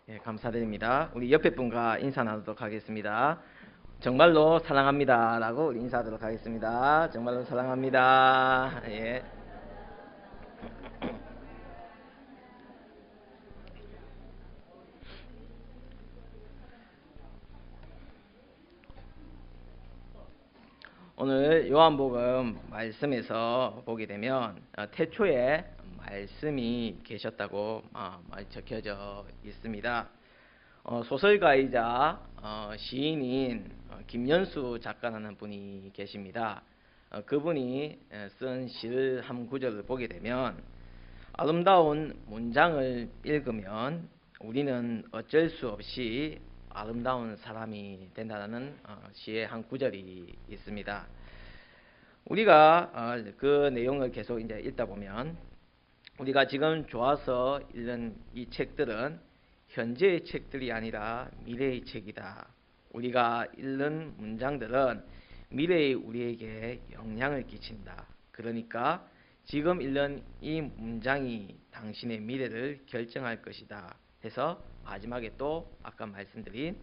예, 감사드립니다. 우리 옆에 분과 인사 나누도록 하겠습니다. 정말로 사랑합니다 라고 우리 인사하도록 하겠습니다. 정말로 사랑합니다. 예. 오늘 요한복음 말씀에서 보게 되면 태초에 말씀이 계셨다고 적혀져 있습니다. 소설가이자 시인인 김연수 작가라는 분이 계십니다. 그분이 쓴 시 한 구절을 보게 되면 아름다운 문장을 읽으면 우리는 어쩔 수 없이 아름다운 사람이 된다는 시의 한 구절이 있습니다. 우리가 그 내용을 계속 이제 읽다 보면 우리가 지금 좋아서 읽는 이 책들은 현재의 책들이 아니라 미래의 책이다. 우리가 읽는 문장들은 미래의 우리에게 영향을 끼친다. 그러니까 지금 읽는 이 문장이 당신의 미래를 결정할 것이다. 해서 마지막에 또 아까 말씀드린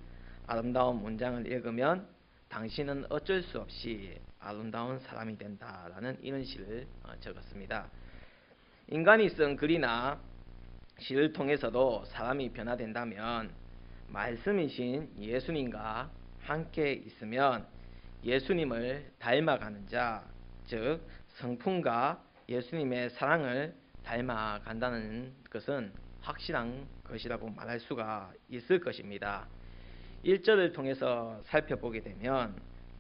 아름다운 문장을 읽으면 당신은 어쩔 수 없이 아름다운 사람이 된다라는 이런 시를 적었습니다. 인간이 쓴 글이나 시를 통해서도 사람이 변화된다면 말씀이신 예수님과 함께 있으면 예수님을 닮아가는 자, 즉 성품과 예수님의 사랑을 닮아간다는 것은 확실한 것이라고 말할 수가 있을 것입니다. 1절을 통해서 살펴보게 되면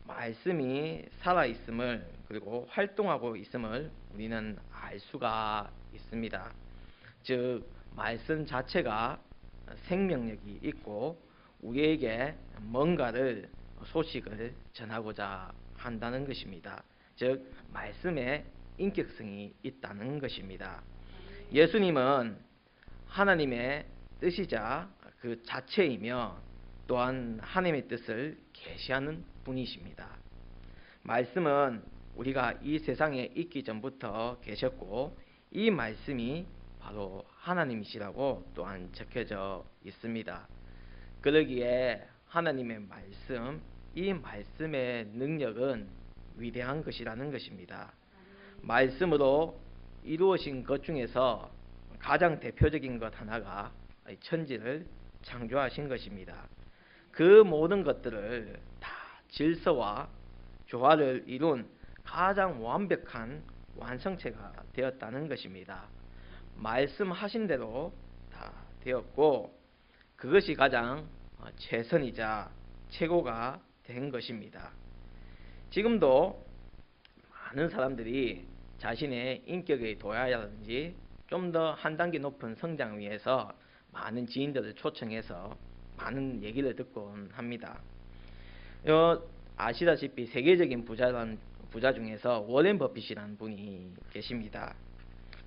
말씀이 살아있음을 그리고 활동하고 있음을 우리는 알 수가 있습니다. 즉 말씀 자체가 생명력이 있고 우리에게 뭔가를 소식을 전하고자 한다는 것입니다. 즉 말씀에 인격성이 있다는 것입니다. 예수님은 하나님의 뜻이자 그 자체이며 또한 하나님의 뜻을 계시하는 분이십니다. 말씀은 우리가 이 세상에 있기 전부터 계셨고 이 말씀이 바로 하나님이시라고 또한 적혀져 있습니다. 그러기에 하나님의 말씀, 이 말씀의 능력은 위대한 것이라는 것입니다. 말씀으로 이루어진 것 중에서 가장 대표적인 것 하나가 천지를 창조하신 것입니다. 그 모든 것들을 다 질서와 조화를 이룬 가장 완벽한 완성체가 되었다는 것입니다. 말씀하신 대로 다 되었고 그것이 가장 최선이자 최고가 된 것입니다. 지금도 많은 사람들이 자신의 인격의 도야라든지 좀 더 한 단계 높은 성장을 위해서 많은 지인들을 초청해서 많은 얘기를 듣곤 합니다. 아시다시피 세계적인 부자 중에서 워렌 버핏이라는 분이 계십니다.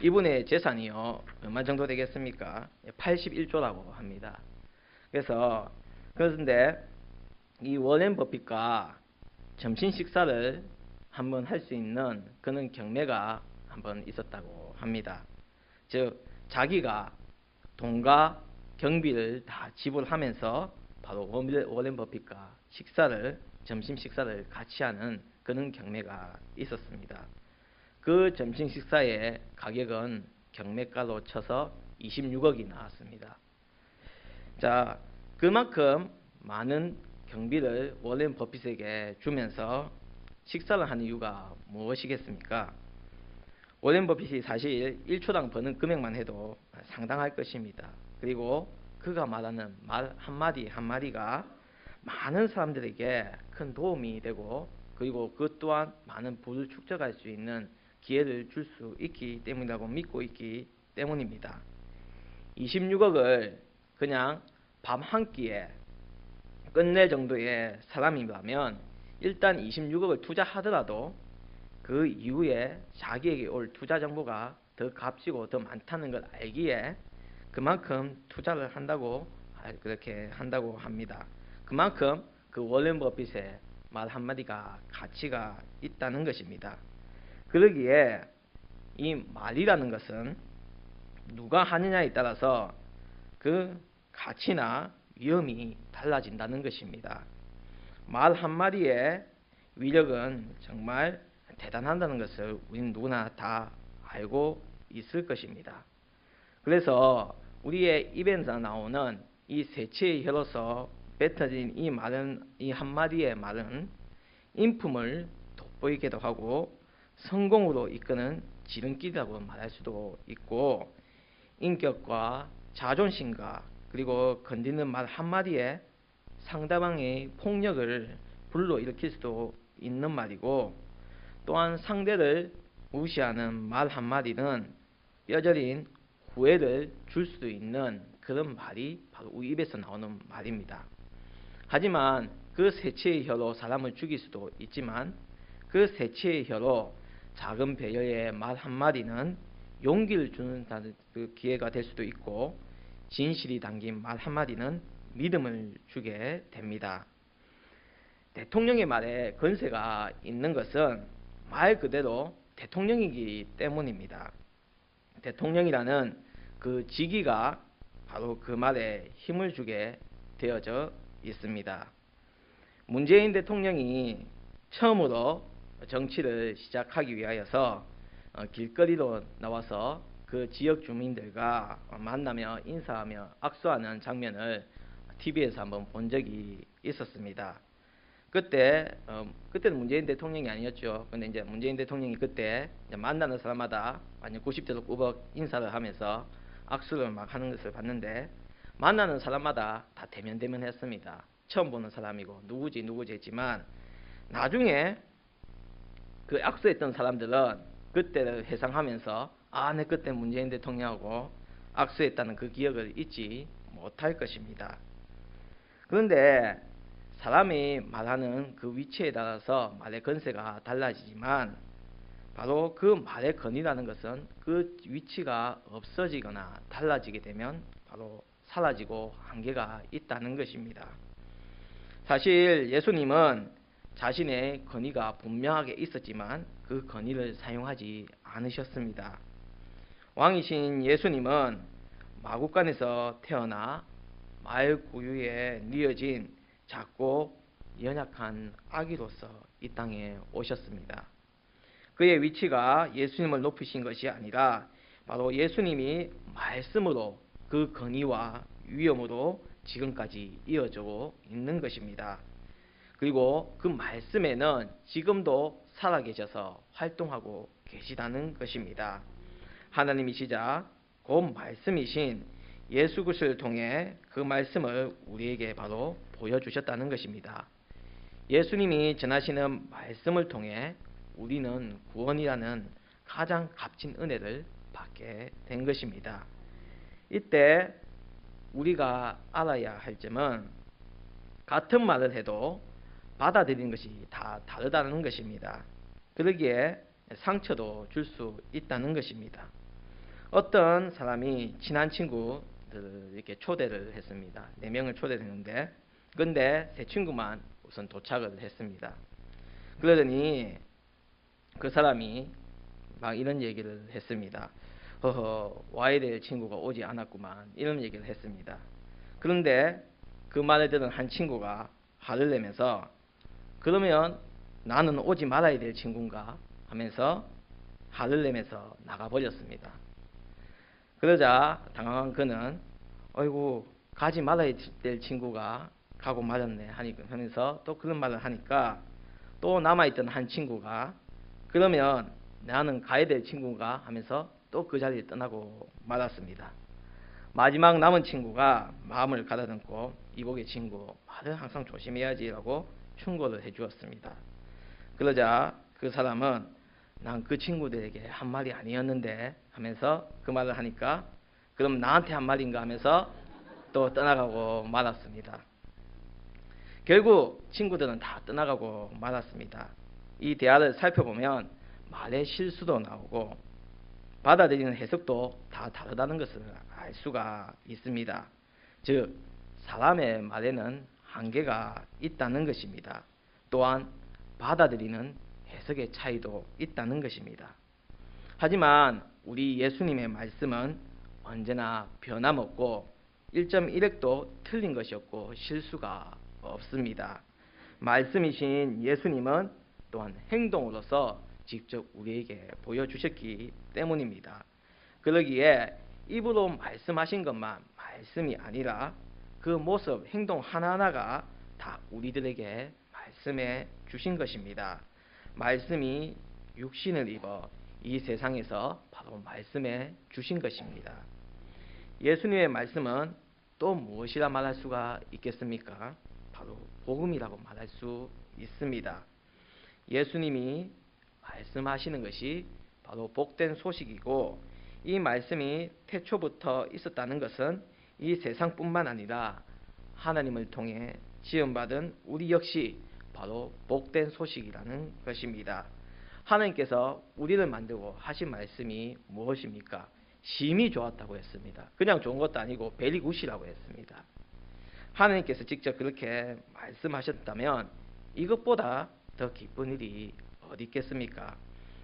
이분의 재산이요 얼마 정도 되겠습니까? 81조라고 합니다. 그런데 이 워렌 버핏과 점심 식사를 한번 할 수 있는 그런 경매가 한번 있었다고 합니다. 즉 자기가 돈과 경비를 다 지불하면서 바로 워렌 버핏과 점심 식사를 같이 하는 그런 경매가 있었습니다. 그 점심 식사의 가격은 경매가로 쳐서 26억이 나왔습니다. 자, 그만큼 많은 경비를 워렌 버핏에게 주면서 식사를 하는 이유가 무엇이겠습니까? 워렌 버핏이 사실 1초당 버는 금액만 해도 상당할 것입니다. 그리고 그가 말하는 말 한마디 한마디가 많은 사람들에게 큰 도움이 되고 그리고 그 또한 많은 부를 축적할 수 있는 기회를 줄 수 있기 때문이라고 믿고 있기 때문입니다. 26억을 그냥 밥 한 끼에 끝낼 정도의 사람이라면 일단 26억을 투자하더라도 그 이후에 자기에게 올 투자 정보가 더 값지고 더 많다는 걸 알기에 그만큼 투자를 한다고 그렇게 한다고 합니다. 그만큼 그 워렌 버핏의 말 한마디가 가치가 있다는 것입니다. 그러기에 이 말이라는 것은 누가 하느냐에 따라서 그 가치나 위험이 달라진다는 것입니다. 말 한마디의 위력은 정말 대단하다는 것을 우리는 누구나 다 알고 있을 것입니다. 그래서 우리의 입에서 나오는 이 세치의 혀로서 뱉어진 이 말은, 이 한마디의 말은 인품을 돋보이기도 하고 성공으로 이끄는 지름길이라고 말할 수도 있고, 인격과 자존심과 그리고 건드는 말 한마디에 상대방의 폭력을 불러일으킬 수도 있는 말이고, 또한 상대를 무시하는 말 한마디는 뼈저린 후회를 줄 수도 있는 그런 말이 바로 우리 입에서 나오는 말입니다. 하지만 그 세치의 혀로 사람을 죽일 수도 있지만, 그 세치의 혀로 작은 배려의 말 한마디는 용기를 주는 그 기회가 될 수도 있고, 진실이 담긴 말 한마디는 믿음을 주게 됩니다. 대통령의 말에 권세가 있는 것은 말 그대로 대통령이기 때문입니다. 대통령이라는 그 직위가 바로 그 말에 힘을 주게 되어져 있습니다. 문재인 대통령이 처음으로 정치를 시작하기 위하여서 길거리로 나와서 그 지역 주민들과 만나며 인사하며 악수하는 장면을 TV에서 한번 본 적이 있었습니다. 그때는 문재인 대통령이 아니었죠. 근데 이제 문재인 대통령이 그때 이제 만나는 사람마다 완전 90도로 꾸벅 인사를 하면서 악수를 막 하는 것을 봤는데, 만나는 사람마다 다 대면했습니다. 처음 보는 사람이고 누구지 했지만, 나중에 그 악수했던 사람들은 그때를 회상하면서 내 그때 문재인 대통령하고 악수했다는 그 기억을 잊지 못할 것입니다. 그런데 사람이 말하는 그 위치에 따라서 말의 권세가 달라지지만, 바로 그 말의 권위라는 것은 그 위치가 없어지거나 달라지게 되면 바로 사라지고 한계가 있다는 것입니다. 사실 예수님은 자신의 권위가 분명하게 있었지만 그 권위를 사용하지 않으셨습니다. 왕이신 예수님은 마구간에서 태어나 말 구유에 뉘어진 작고 연약한 아기로서 이 땅에 오셨습니다. 그의 위치가 예수님을 높이신 것이 아니라 바로 예수님이 말씀으로 그 권위와 위엄으로 지금까지 이어지고 있는 것입니다. 그리고 그 말씀에는 지금도 살아계셔서 활동하고 계시다는 것입니다. 하나님이시자 곧 말씀이신 예수 그리스도를 통해 그 말씀을 우리에게 바로 보여주셨다는 것입니다. 예수님이 전하시는 말씀을 통해 우리는 구원이라는 가장 값진 은혜를 받게 된 것입니다. 이때 우리가 알아야 할 점은 같은 말을 해도 받아들이는 것이 다 다르다는 것입니다. 그러기에 상처도 줄 수 있다는 것입니다. 어떤 사람이 친한 친구들을 이렇게 초대를 했습니다. 4명을 초대했는데, 근데 3친구만 우선 도착을 했습니다. 그러더니 그 사람이 막 이런 얘기를 했습니다. 와야 될 친구가 오지 않았구만, 이런 얘기를 했습니다. 그런데 그 말을 들은 한 친구가 화를 내면서, 그러면 나는 오지 말아야 될 친구인가 하면서 화를 내면서 나가버렸습니다. 그러자 당황한 그는 어이구, 가지 말아야 될 친구가 가고 말았네 하면서 또 그런 말을 하니까, 또 남아있던 한 친구가 그러면 나는 가야 될 친구인가 하면서 또 그 자리를 떠나고 말았습니다. 마지막 남은 친구가 마음을 가다듬고, 이복의 친구, 말을 항상 조심해야지 라고 충고를 해주었습니다. 그러자 그 사람은 난 그 친구들에게 한 말이 아니었는데 하면서 그 말을 하니까, 그럼 나한테 한 말인가 하면서 또 떠나가고 말았습니다. 결국 친구들은 다 떠나가고 말았습니다. 이 대화를 살펴보면 말의 실수도 나오고 받아들이는 해석도 다 다르다는 것을 알 수가 있습니다. 즉, 사람의 말에는 한계가 있다는 것입니다. 또한 받아들이는 해석의 차이도 있다는 것입니다. 하지만 우리 예수님의 말씀은 언제나 변함없고 1.1획도 틀린 것이 없고 실수가 없습니다. 말씀이신 예수님은 또한 행동으로서 직접 우리에게 보여주셨기 때문입니다. 그러기에 입으로 말씀하신 것만 말씀이 아니라 그 모습, 행동 하나하나가 다 우리들에게 말씀해 주신 것입니다. 말씀이 육신을 입어 이 세상에서 바로 말씀해 주신 것입니다. 예수님의 말씀은 또 무엇이라 말할 수가 있겠습니까? 바로 복음이라고 말할 수 있습니다. 예수님이 말씀하시는 것이 바로 복된 소식이고, 이 말씀이 태초부터 있었다는 것은 이 세상뿐만 아니라 하나님을 통해 지음받은 우리 역시 바로 복된 소식이라는 것입니다. 하나님께서 우리를 만들고 하신 말씀이 무엇입니까? 심히 좋았다고 했습니다. 그냥 좋은 것도 아니고 베리 굿이라고 했습니다. 하나님께서 직접 그렇게 말씀하셨다면 이것보다 더 기쁜 일이 어디 있겠습니까?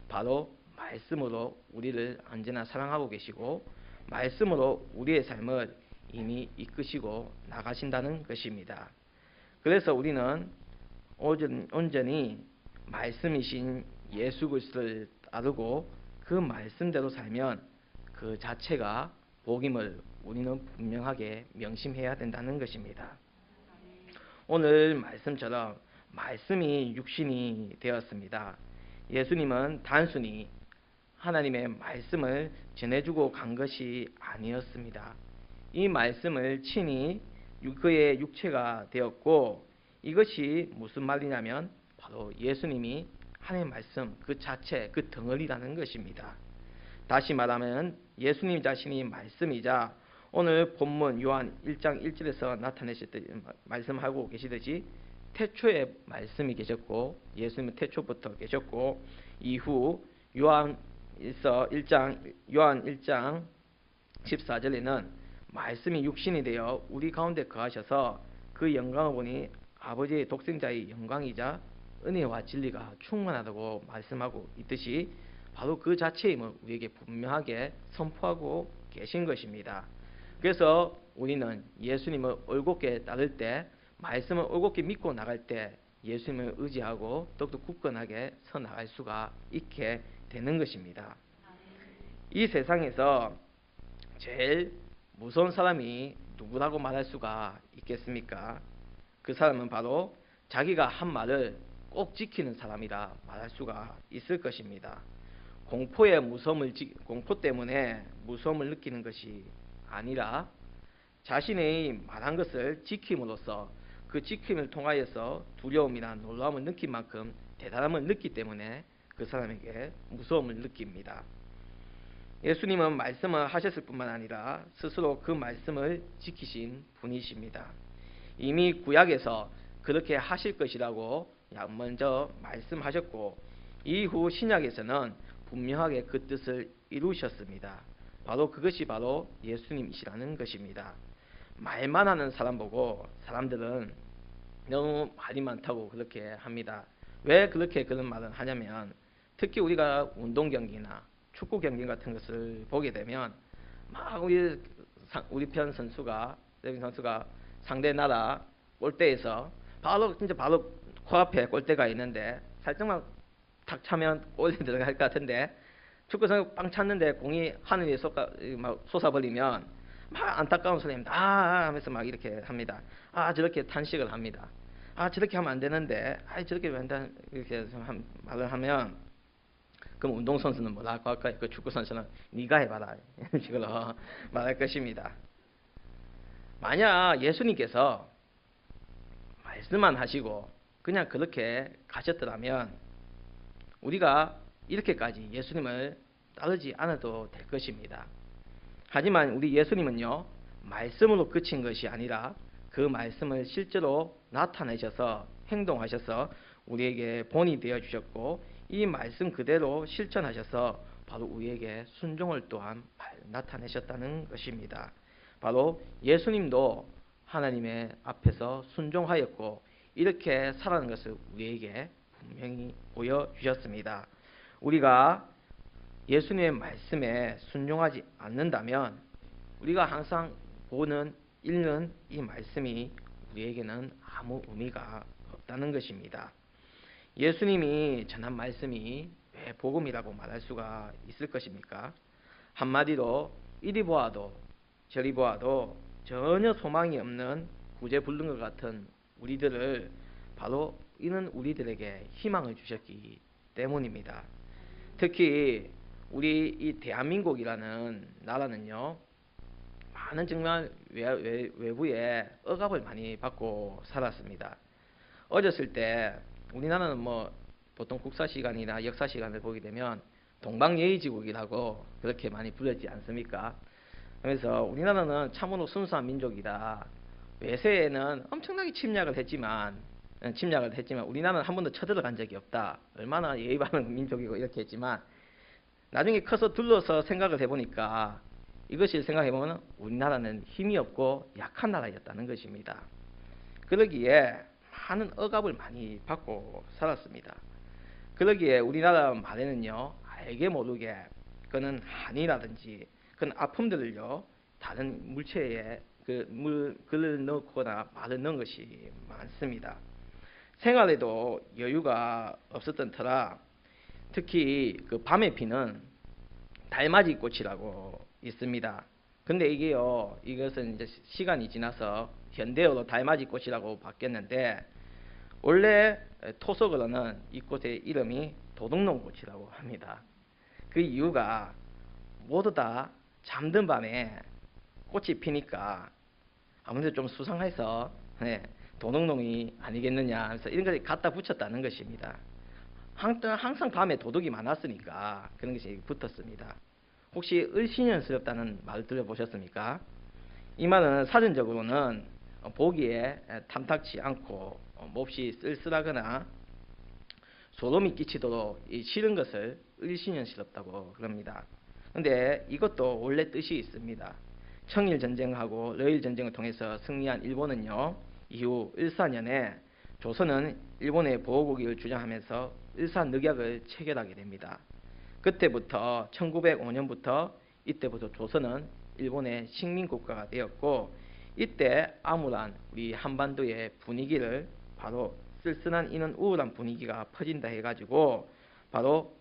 바로 말씀으로 우리를 언제나 사랑하고 계시고 말씀으로 우리의 삶을 이미 이끄시고 나가신다는 것입니다. 그래서 우리는 온전히 말씀이신 예수 그리스도를 따르고 그 말씀대로 살면 그 자체가 복임을 우리는 분명하게 명심해야 된다는 것입니다. 오늘 말씀처럼 말씀이 육신이 되었습니다. 예수님은 단순히 하나님의 말씀을 전해주고 간 것이 아니었습니다. 이 말씀을 친히 그의 육체가 되었고, 이것이 무슨 말이냐면 바로 예수님이 하나님의 말씀 그 자체, 그 덩어리라는 것입니다. 다시 말하면 예수님 자신이 말씀이자 오늘 본문 요한 1장 1절에서 나타내셨듯이 말씀하고 계시듯이 태초에 말씀이 계셨고, 예수님은 태초부터 계셨고, 이후 요한 1장 14절에는 말씀이 육신이 되어 우리 가운데 거하셔서 그 영광을 보니 아버지의 독생자의 영광이자 은혜와 진리가 충만하다고 말씀하고 있듯이 바로 그 자체임을 우리에게 분명하게 선포하고 계신 것입니다. 그래서 우리는 예수님을 올곧게 따를 때, 말씀을 올곧게 믿고 나갈 때 예수님을 의지하고 더욱더 굳건하게 서 나갈 수가 있게 되는 것입니다. 이 세상에서 제일 무서운 사람이 누구라고 말할 수가 있겠습니까? 그 사람은 바로 자기가 한 말을 꼭 지키는 사람이라 말할 수가 있을 것입니다. 공포 때문에 무서움을 느끼는 것이 아니라 자신의 말한 것을 지킴으로써 그 지킴을 통하여서 두려움이나 놀라움을 느낀 만큼 대단함을 느끼기 때문에 그 사람에게 무서움을 느낍니다. 예수님은 말씀을 하셨을 뿐만 아니라 스스로 그 말씀을 지키신 분이십니다. 이미 구약에서 그렇게 하실 것이라고 먼저 말씀하셨고, 이후 신약에서는 분명하게 그 뜻을 이루셨습니다. 바로 그것이 바로 예수님이시라는 것입니다. 말만 하는 사람 보고 사람들은 너무 말이 많다고 그렇게 합니다. 왜 그렇게 그런 말을 하냐면, 특히 우리가 운동 경기나 축구 경기 같은 것을 보게 되면 막 우리 편 선수가 상대 나라 골대에서 바로 코앞에 골대가 있는데 살짝만 탁 차면 골이 들어갈 것 같은데, 축구 선수 빵 찼는데 공이 하늘에 솟아버리면 막 안타까운 소리입니다. 하면서 막 이렇게 합니다. 저렇게 탄식을 합니다. 저렇게 하면 안 되는데, 저렇게 웬다 이렇게 말을 하면, 그럼 운동선수는 뭐라고 할까요? 그 축구선수는 네가 해봐라 이런 식으로 말할 것입니다. 만약 예수님께서 말씀만 하시고 그냥 그렇게 가셨더라면 우리가 이렇게까지 예수님을 따르지 않아도 될 것입니다. 하지만 우리 예수님은요, 말씀으로 그친 것이 아니라 그 말씀을 실제로 나타내셔서 행동하셔서 우리에게 본이 되어 주셨고, 이 말씀 그대로 실천하셔서 바로 우리에게 순종을 또한 나타내셨다는 것입니다. 바로 예수님도 하나님의 앞에서 순종하였고 이렇게 살아가는 것을 우리에게 분명히 보여주셨습니다. 우리가 예수님의 말씀에 순종하지 않는다면 우리가 항상 보는 읽는 이 말씀이 우리에게는 아무 의미가 없다는 것입니다. 예수님이 전한 말씀이 왜 복음이라고 말할 수가 있을 것입니까? 한마디로 이리 보아도 저리 보아도 전혀 소망이 없는 구제불능과 같은 우리들을 바로 이는 우리들에게 희망을 주셨기 때문입니다. 특히 우리 이 대한민국이라는 나라는요, 많은 정말 외부에 억압을 많이 받고 살았습니다. 어렸을 때 우리나라는 뭐 보통 국사 시간이나 역사 시간을 보게 되면 동방예의지국이라고 그렇게 많이 불렸지 않습니까? 그래서 우리나라는 참으로 순수한 민족이다. 외세에는 엄청나게 침략을 했지만 우리나라는 한 번도 쳐들어간 적이 없다. 얼마나 예의 바른 민족이고 이렇게 했지만 나중에 커서 둘러서 생각을 해보니까 이것을 생각해보면 우리나라는 힘이 없고 약한 나라였다는 것입니다. 그러기에 많은 억압을 많이 받고 살았습니다. 그러기에 우리나라 말에는요, 알게 모르게 그는 한이라든지 그런 아픔들을요, 다른 물체에 글을 넣거나 말을 넣은 것이 많습니다. 생활에도 여유가 없었던 터라 특히 그 밤에 피는 달맞이 꽃이라고 있습니다. 근데 이것은 이제 시간이 지나서 현대어로 달맞이 꽃이라고 바뀌었는데 원래 토속어로는 이 꽃의 이름이 도둑놈꽃이라고 합니다. 그 이유가 모두 다 잠든 밤에 꽃이 피니까 아무래도 좀 수상해서 도둑놈이 아니겠느냐 하면서 이런 것을 갖다 붙였다는 것입니다. 항상 밤에 도둑이 많았으니까 그런 것이 붙었습니다. 혹시 을씨년스럽다는 말 들어보셨습니까? 이 말은 사전적으로는 보기에 탐탁치 않고 몹시 쓸쓸하거나 소름이 끼치도록 싫은 것을 을씨년스럽다고 그럽니다. 그런데 이것도 원래 뜻이 있습니다. 청일전쟁하고 러일전쟁을 통해서 승리한 일본은요, 이후 을사년에 조선은 일본의 보호국을 주장하면서 을사늑약을 체결하게 됩니다. 그때부터 1905년부터 이때부터 조선은 일본의 식민국가가 되었고 이때 암울한 우리 한반도의 분위기를 바로 쓸쓸한 이는 우울한 분위기가 퍼진다 해가지고 바로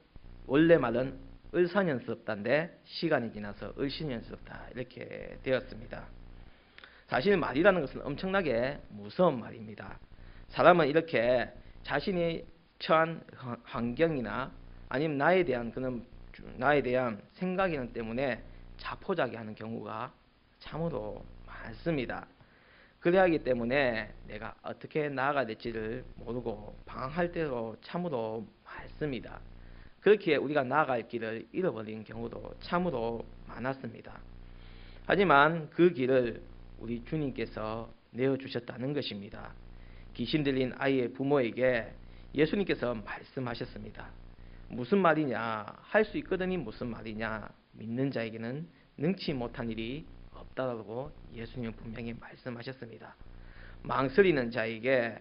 원래 말은 을사년스럽다인데 시간이 지나서 을씨년스럽다 이렇게 되었습니다. 사실 말이라는 것은 엄청나게 무서운 말입니다. 사람은 이렇게 자신이 처한 환경이나 아니면 나에 대한 생각이나 때문에 자포자기하는 경우가 참으로 많습니다. 그래야 하기 때문에 내가 어떻게 나아가야 될지를 모르고 방황할 때도 참으로 많습니다. 그렇게 우리가 나아갈 길을 잃어버린 경우도 참으로 많았습니다. 하지만 그 길을 우리 주님께서 내어주셨다는 것입니다. 귀신 들린 아이의 부모에게 예수님께서 말씀하셨습니다. 무슨 말이냐? 할 수 있거든이 무슨 말이냐? 믿는 자에게는 능치 못한 일이 없다라고 예수님은 분명히 말씀하셨습니다. 망설이는 자에게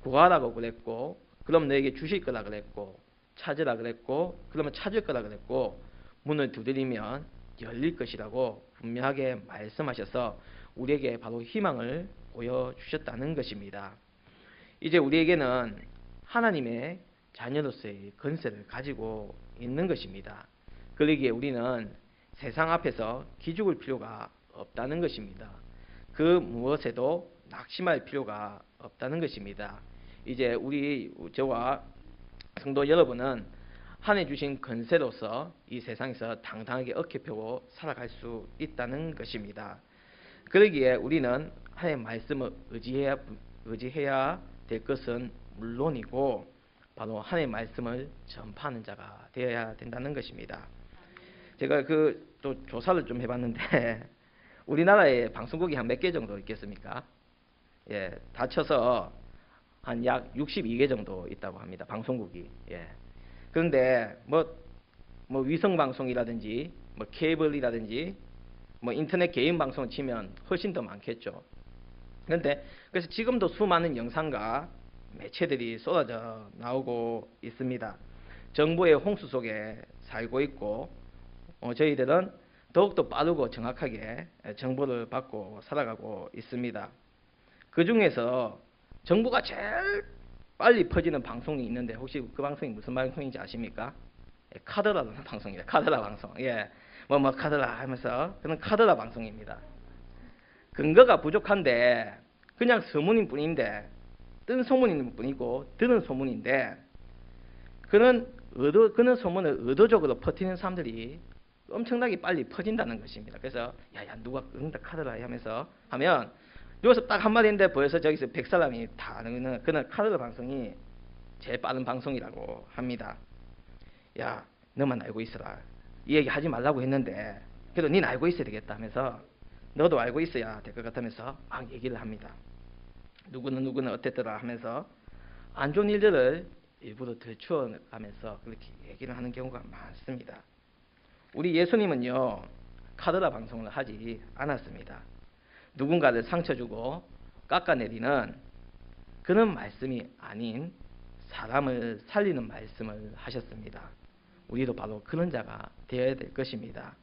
구하라고 그랬고 그럼 너에게 주실 거라 그랬고 찾으라 그랬고 그러면 찾을 거라 그랬고 문을 두드리면 열릴 것이라고 분명하게 말씀하셔서 우리에게 바로 희망을 보여주셨다는 것입니다. 이제 우리에게는 하나님의 자녀로서의 권세를 가지고 있는 것입니다. 그러기에 우리는 세상 앞에서 기죽을 필요가 없다는 것입니다. 그 무엇에도 낙심할 필요가 없다는 것입니다. 이제 저와 성도 여러분은 하나님 주신 권세로서 이 세상에서 당당하게 어깨 펴고 살아갈 수 있다는 것입니다. 그러기에 우리는 하나님의 말씀을 의지해야 될 것은 물론이고 바로 하나님의 말씀을 전파하는 자가 되어야 된다는 것입니다. 제가 또 조사를 좀 해봤는데 우리나라에 방송국이 한 몇 개 정도 있겠습니까? 다 쳐서 한 약 62개 정도 있다고 합니다. 방송국이. 그런데 뭐 위성 방송이라든지 뭐 케이블이라든지 뭐 인터넷 개인 방송을 치면 훨씬 더 많겠죠. 그래서 지금도 수많은 영상과 매체들이 쏟아져 나오고 있습니다. 정보의 홍수 속에 살고 있고 저희들은 더욱더 빠르고 정확하게 정보를 받고 살아가고 있습니다. 그 중에서 정보가 제일 빨리 퍼지는 방송이 있는데 혹시 그 방송이 무슨 방송인지 아십니까? 카더라는 방송이에요. 카더라 방송. 예, 뭐 카더라 하면서 그런 카더라 방송입니다. 근거가 부족한데 그냥 소문인 뿐인데 뜬 소문인 뿐이고 들은 소문인데 그런 소문을 의도적으로 퍼뜨리는 사람들이 엄청나게 빨리 퍼진다는 것입니다. 그래서 야야 누가 응다 카더라 하면서 하면 여기서 딱 한마디인데 벌써 저기서 100사람이 다 아는 그런 카더라 방송이 제일 빠른 방송이라고 합니다. 야 너만 알고 있어라. 이 얘기 하지 말라고 했는데 그래도 닌 알고 있어야 되겠다 하면서 너도 알고 있어야 될 것 같으면서 막 얘기를 합니다. 누구는 어땠더라 하면서 안 좋은 일들을 일부러 들추어가면서 그렇게 얘기를 하는 경우가 많습니다. 우리 예수님은요 카더라 방송을 하지 않았습니다. 누군가를 상처 주고 깎아내리는 그런 말씀이 아닌 사람을 살리는 말씀을 하셨습니다. 우리도 바로 그런 자가 되어야 될 것입니다.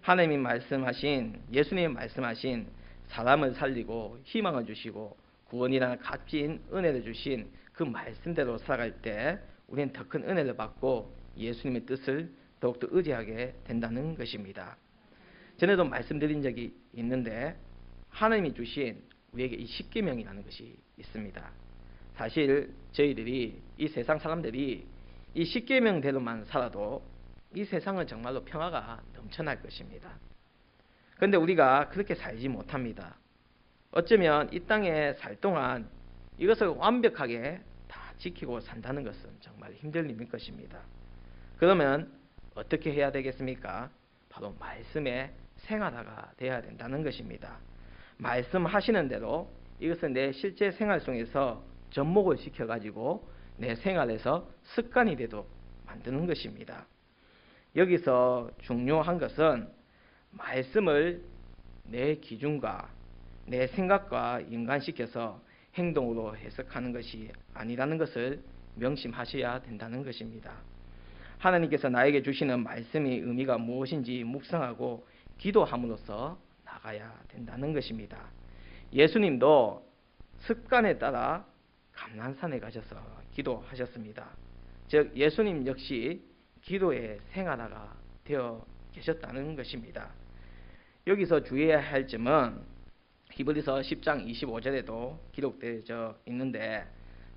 하나님이 말씀하신 예수님이 말씀하신 사람을 살리고 희망을 주시고 구원이라는 값진 은혜를 주신 그 말씀대로 살아갈 때 우리는 더 큰 은혜를 받고 예수님의 뜻을 더욱더 의지하게 된다는 것입니다. 전에도 말씀드린 적이 있는데 하나님이 주신 우리에게 이 십계명이라는 것이 있습니다. 사실 저희들이 이 세상 사람들이 이 십계명대로만 살아도 이 세상은 정말로 평화가 넘쳐날 것입니다. 그런데 우리가 그렇게 살지 못합니다. 어쩌면 이 땅에 살 동안 이것을 완벽하게 다 지키고 산다는 것은 정말 힘든 일일 것입니다. 그러면 어떻게 해야 되겠습니까? 바로 말씀의 생활화가 되어야 된다는 것입니다. 말씀하시는 대로 이것은 내 실제 생활 속에서 접목을 시켜가지고 내 생활에서 습관이 되도록 만드는 것입니다. 여기서 중요한 것은 말씀을 내 기준과 내 생각과 연관시켜서 행동으로 해석하는 것이 아니라는 것을 명심하셔야 된다는 것입니다. 하나님께서 나에게 주시는 말씀의 의미가 무엇인지 묵상하고 기도함으로써 나가야 된다는 것입니다. 예수님도 습관에 따라 감난산에 가셔서 기도하셨습니다. 즉 예수님 역시 기도의 생활화가 되어 계셨다는 것입니다. 여기서 주의해야 할 점은 히브리서 10장 25절에도 기록되어 있는데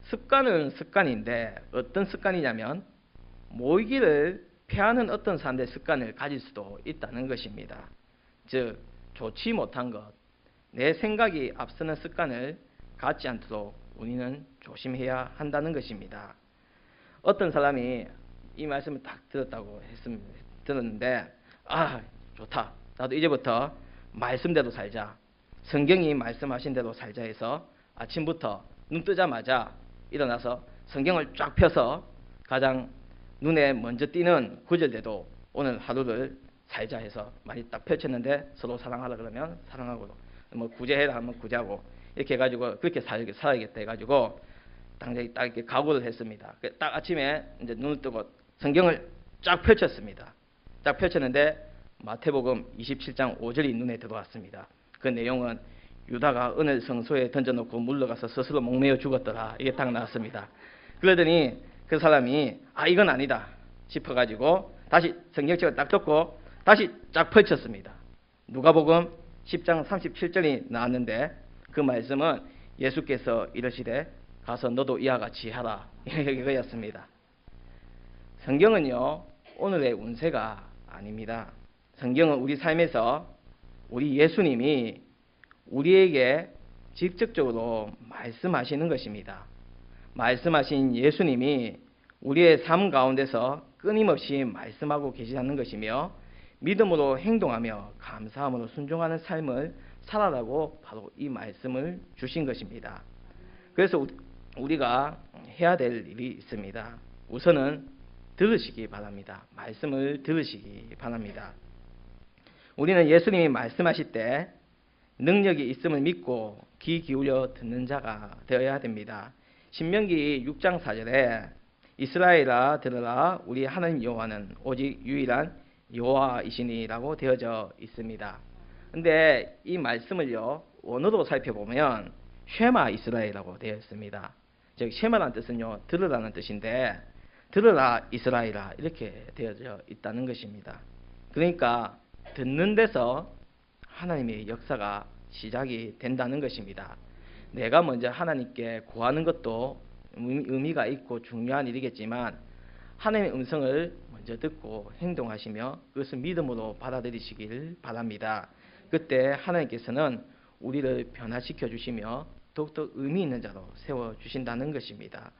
습관은 습관인데 어떤 습관이냐면 모이기를 피하는 어떤 사람들의 습관을 가질 수도 있다는 것입니다. 즉 좋지 못한 것, 내 생각이 앞서는 습관을 갖지 않도록 우리는 조심해야 한다는 것입니다. 어떤 사람이 이 말씀을 딱 들었는데 좋다. 나도 이제부터 말씀대로 살자. 성경이 말씀하신 대로 살자 해서 아침부터 눈 뜨자마자 일어나서 성경을 쫙 펴서 가장 눈에 먼저 띄는 구절대로 오늘 하루를 살자 해서 많이 딱 펼쳤는데 서로 사랑하라 그러면 사랑하고 뭐 구제해라 하면 구제하고 이렇게 해가지고 그렇게 살아야겠다 해가지고 당장에 딱 이렇게 각오를 했습니다. 딱 아침에 이제 눈을 뜨고 성경을 쫙 펼쳤습니다. 딱 펼쳤는데 마태복음 27장 5절이 눈에 들어왔습니다. 그 내용은 유다가 은을 성소에 던져놓고 물러가서 스스로 목매어 죽었더라. 이게 딱 나왔습니다. 그러더니 그 사람이 이건 아니다 싶어가지고 다시 성경책을 딱 덮고 다시 쫙 펼쳤습니다. 누가복음 10장 37절이 나왔는데 그 말씀은 예수께서 이르시되 가서 너도 이와 같이 하라 이거였습니다. 성경은요 오늘의 운세가 아닙니다. 성경은 우리 삶에서 우리 예수님이 우리에게 직접적으로 말씀하시는 것입니다. 말씀하신 예수님이 우리의 삶 가운데서 끊임없이 말씀하고 계시다는 것이며 믿음으로 행동하며 감사함으로 순종하는 삶을 살아라고 바로 이 말씀을 주신 것입니다. 그래서 우리가 해야 될 일이 있습니다. 우선은 들으시기 바랍니다. 말씀을 들으시기 바랍니다. 우리는 예수님이 말씀하실 때 능력이 있음을 믿고 귀 기울여 듣는 자가 되어야 됩니다. 신명기 6장 4절에 이스라엘아 들으라 우리 하나님 여호와는 오직 유일한 여호와이시니라고 되어져 있습니다. 근데 이 말씀을요 원어로 살펴보면 쉐마 이스라엘이라고 되어 있습니다. 즉 쉐마라는 뜻은요 들으라는 뜻인데 들으라 이스라엘아 이렇게 되어져 있다는 것입니다. 그러니까 듣는 데서 하나님의 역사가 시작이 된다는 것입니다. 내가 먼저 하나님께 구하는 것도 의미가 있고 중요한 일이겠지만 하나님의 음성을 먼저 듣고 행동하시며 그것을 믿음으로 받아들이시길 바랍니다. 그때 하나님께서는 우리를 변화시켜 주시며 더욱더 의미 있는 자로 세워주신다는 것입니다.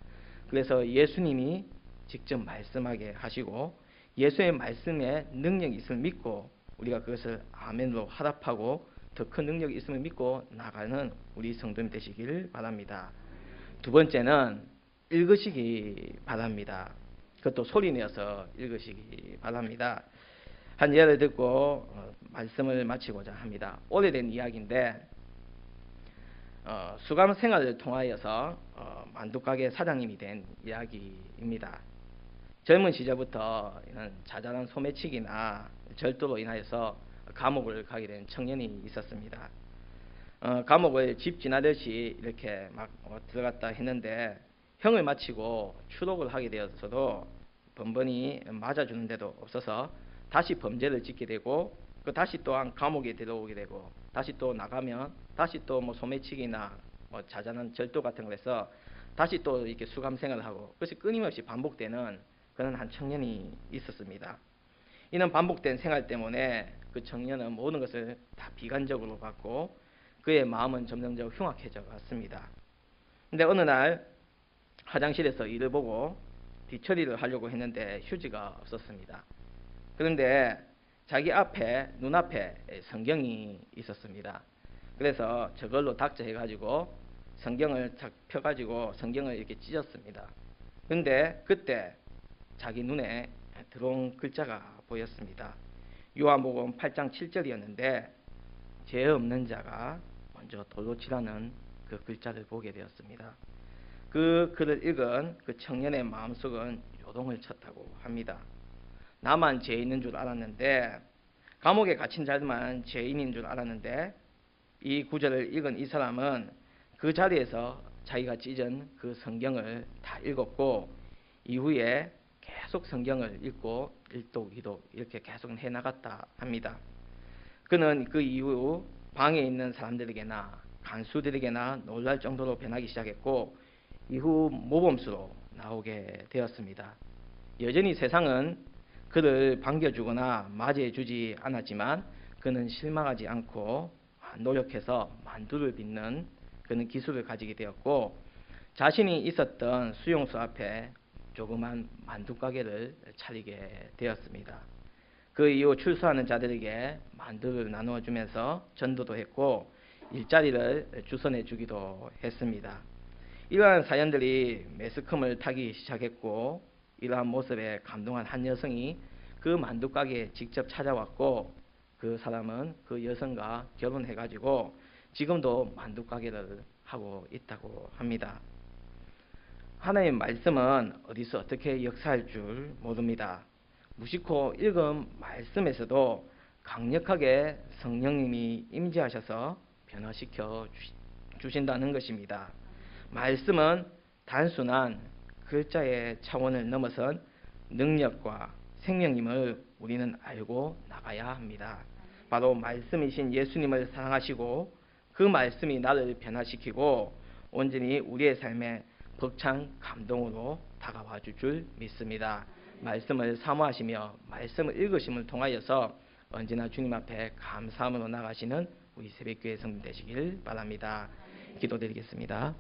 그래서 예수님이 직접 말씀하게 하시고 예수의 말씀에 능력이 있음을 믿고 우리가 그것을 아멘으로 화답하고 더 큰 능력이 있음을 믿고 나가는 우리 성도님 되시길 바랍니다. 두 번째는 읽으시기 바랍니다. 그것도 소리 내어서 읽으시기 바랍니다. 한 예를 듣고 말씀을 마치고자 합니다. 오래된 이야기인데 수감 생활을 통하여서 만두가게 사장님이 된 이야기입니다. 젊은 시절부터 이런 자잘한 소매치기나 절도로 인하여서 감옥을 가게 된 청년이 있었습니다. 감옥을 집 지나듯이 이렇게 막 들어갔다 했는데 형을 마치고 추록을 하게 되어서도 번번이 맞아주는 데도 없어서 다시 범죄를 짓게 되고 다시 또한 감옥에 들어오게 되고 다시 또 나가면 다시 또 뭐 소매치기나 뭐 자잘한 절도 같은 걸 해서 다시 또 이렇게 수감 생활을 하고 그것이 끊임없이 반복되는 그런 한 청년이 있었습니다. 이는 반복된 생활 때문에 그 청년은 모든 것을 다 비관적으로 봤고 그의 마음은 점점 흉악해져 갔습니다. 근데 어느 날 화장실에서 일을 보고 뒤처리를 하려고 했는데 휴지가 없었습니다. 그런데 자기 앞에 눈앞에 성경이 있었습니다. 그래서 저걸로 닥쳐해가지고 성경을 탁 펴가지고 성경을 이렇게 찢었습니다. 그런데 그때 자기 눈에 들어온 글자가 보였습니다. 요한복음 8장 7절이었는데 죄 없는 자가 먼저 돌로 치라는 그 글자를 보게 되었습니다. 그 글을 읽은 그 청년의 마음속은 요동을 쳤다고 합니다. 나만 죄 있는 줄 알았는데 감옥에 갇힌 자들만 죄인인 줄 알았는데 이 구절을 읽은 이 사람은 그 자리에서 자기가 찢은 그 성경을 다 읽었고 이후에 계속 성경을 읽고 일독, 이독 이렇게 계속 해나갔다 합니다. 그는 그 이후 방에 있는 사람들에게나 간수들에게나 놀랄 정도로 변하기 시작했고 이후 모범수로 나오게 되었습니다. 여전히 세상은 그를 반겨주거나 맞이해주지 않았지만 그는 실망하지 않고 노력해서 만두를 빚는 그는 기술을 가지게 되었고 자신이 있었던 수용소 앞에 조그만 만두 가게를 차리게 되었습니다. 그 이후 출소하는 자들에게 만두를 나누어 주면서 전도도 했고 일자리를 주선해 주기도 했습니다. 이러한 사연들이 매스컴을 타기 시작했고 이러한 모습에 감동한 한 여성이 그 만두 가게에 직접 찾아왔고 그 사람은 그 여성과 결혼해가지고 지금도 만두 가게를 하고 있다고 합니다. 하나님의 말씀은 어디서 어떻게 역사할 줄 모릅니다. 무심코 읽은 말씀에서도 강력하게 성령님이 임재하셔서 변화시켜 주신다는 것입니다. 말씀은 단순한 글자의 차원을 넘어선 능력과 생명임을 우리는 알고 나가야 합니다. 바로 말씀이신 예수님을 사랑하시고 그 말씀이 나를 변화시키고 온전히 우리의 삶에 벅찬 감동으로 다가와 줄 줄 믿습니다. 말씀을 사모하시며 말씀을 읽으심을 통하여서 언제나 주님 앞에 감사함으로 나가시는 우리 새벽교회 성도 되시길 바랍니다. 기도드리겠습니다.